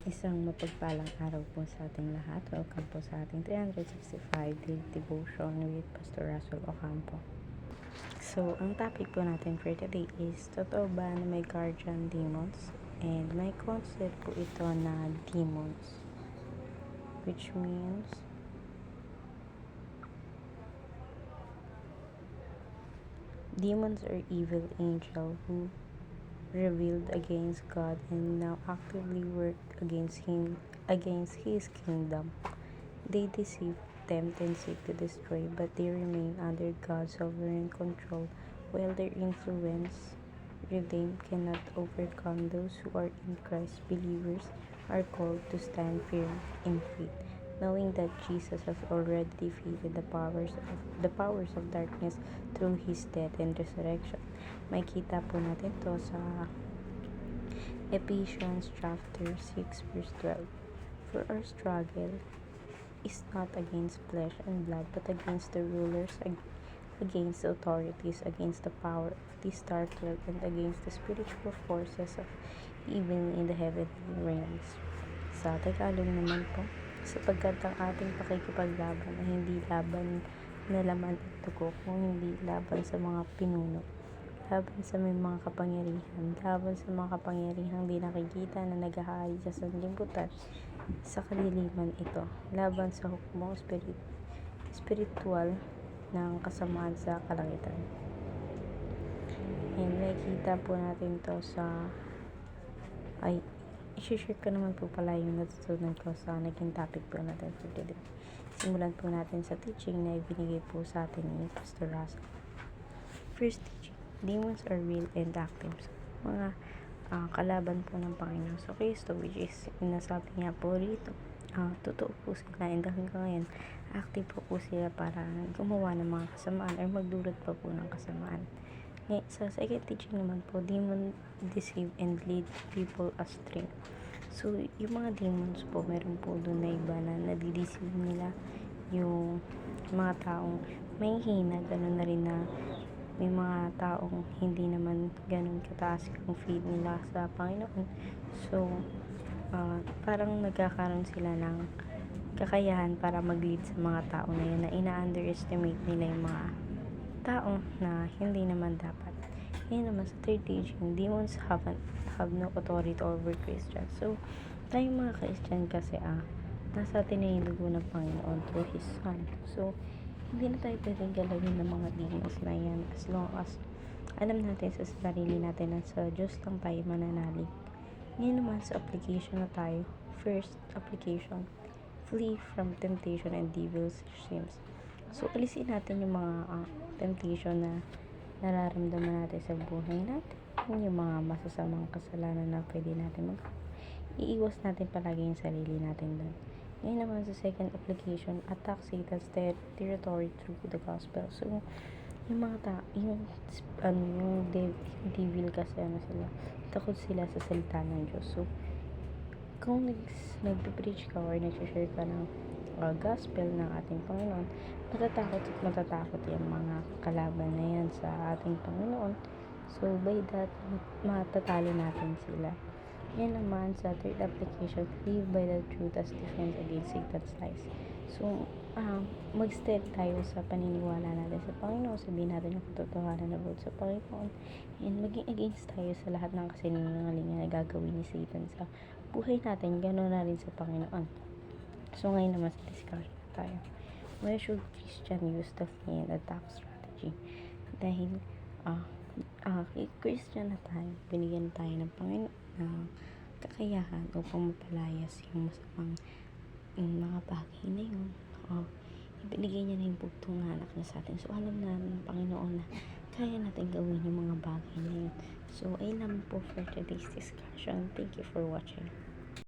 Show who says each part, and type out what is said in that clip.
Speaker 1: Isang mapagpalang araw po sa ating lahat. Welcome po sa ating 365 Daily Devotion with Pastor Russell Ocampo. So, ang topic po natin for today is, totoo ba na may guardian demons? And may concept po ito na demons, which means demons are evil angels who rebelled against God and now actively work against His kingdom. They deceive, tempt, and seek to destroy, but they remain under God's sovereign control. While their influence redeemed cannot overcome, those who are in Christ, believers, are called to stand firm in faith, knowing that Jesus has already defeated the powers of darkness through His death and resurrection. Makita po natin to sa Ephesians chapter 6 verse 12. For our struggle is not against flesh and blood, but against the rulers, against the authorities, against the power of this dark world, and against the spiritual forces of evil in the heavenly realms. Sa Tagalog naman po, sapagkat ang ating pakikipaglaban ay hindi laban na laman at dugo, kung hindi laban sa mga pinuno, laban sa may mga kapangyarihan, laban sa mga kapangyarihang di nakikita na naghahari sa sanlibutan sa kadiliman ito, laban sa hukbong spiritual ng kasamaan sa kalangitan. And makikita po natin to sa i-share ko naman po pala yung natutunan ko sa naging topic po natin for today. Simulan po natin sa teaching na ibinigay po sa atin ni Pastor Russell. First teaching, demons are real and active. So, mga kalaban po ng Panginoon sa Kristo, which is inasabi niya po rito. Totoo po sila, and hanggang ngayon active po sila para gumawa ng mga kasamaan or magdulot pa po ng kasamaan. Ngayon, sa second teaching naman po, demon deceive and lead people astray. So, yung mga demons po, meron po doon na iba na nadideceive nila yung mga taong may hina, gano'n na rin na may mga taong hindi naman ganun kataas yung faith nila sa Panginoon. So, parang nagkakaroon sila ng kakayahan para mag-lead sa mga tao na yun, na ina-underestimate nila yung mga tao na hindi naman dapat. Ngayon naman sa third teaching, demons have no authority over Christians. So, tayong mga Christian kasi nasa atin na yung dugo ng Panginoon through His Son. So, hindi na tayo pwedeng galawin ng mga demons na yan as long as alam natin sa sarili natin na sa Diyos lang tayo mananalig. Ngayon naman sa application na tayo. First application, flee from temptation and devil's schemes. So, alisin natin yung mga temptation na nararamdaman natin sa buhay natin. Yung mga masasamang kasalanan na pwede natin iiwas natin palagi yung sarili natin doon. Ngayon naman sa second application, attack Satan's territory through the gospel. So, yung mga yung devil kasi sila, takot sila sa salita ng Diyos. So, kung nagpe-preach ka or nag-share ka ng gospel ng ating Panginoon, matatakot yung mga kalaban na yan sa ating Panginoon. So, by that, matatalo natin sila. Yan naman sa third application, live by the truth as defense against Satan's lies. So, mag-stand tayo sa paniniwala natin sa Panginoon, sabihin natin yung katotohanan na about sa Panginoon, and maging against tayo sa lahat ng kasinungalingan na gagawin ni Satan sa buhay natin, gano'n na rin sa Panginoon. So, ngayon naman sa discussion tayo. Why should Christian use the flee and attack strategy? Dahil, Christian na tayo, binigyan tayo ng Panginoon na kakayahan upang mapalayas yung masamang mga bagay na yun. Ibinigay niya na yung bugtong na anak niya sa atin. So, alam na ng Panginoon na kaya natin gawin yung mga bagay na yun. So, ayun lang po for today's discussion. Thank you for watching.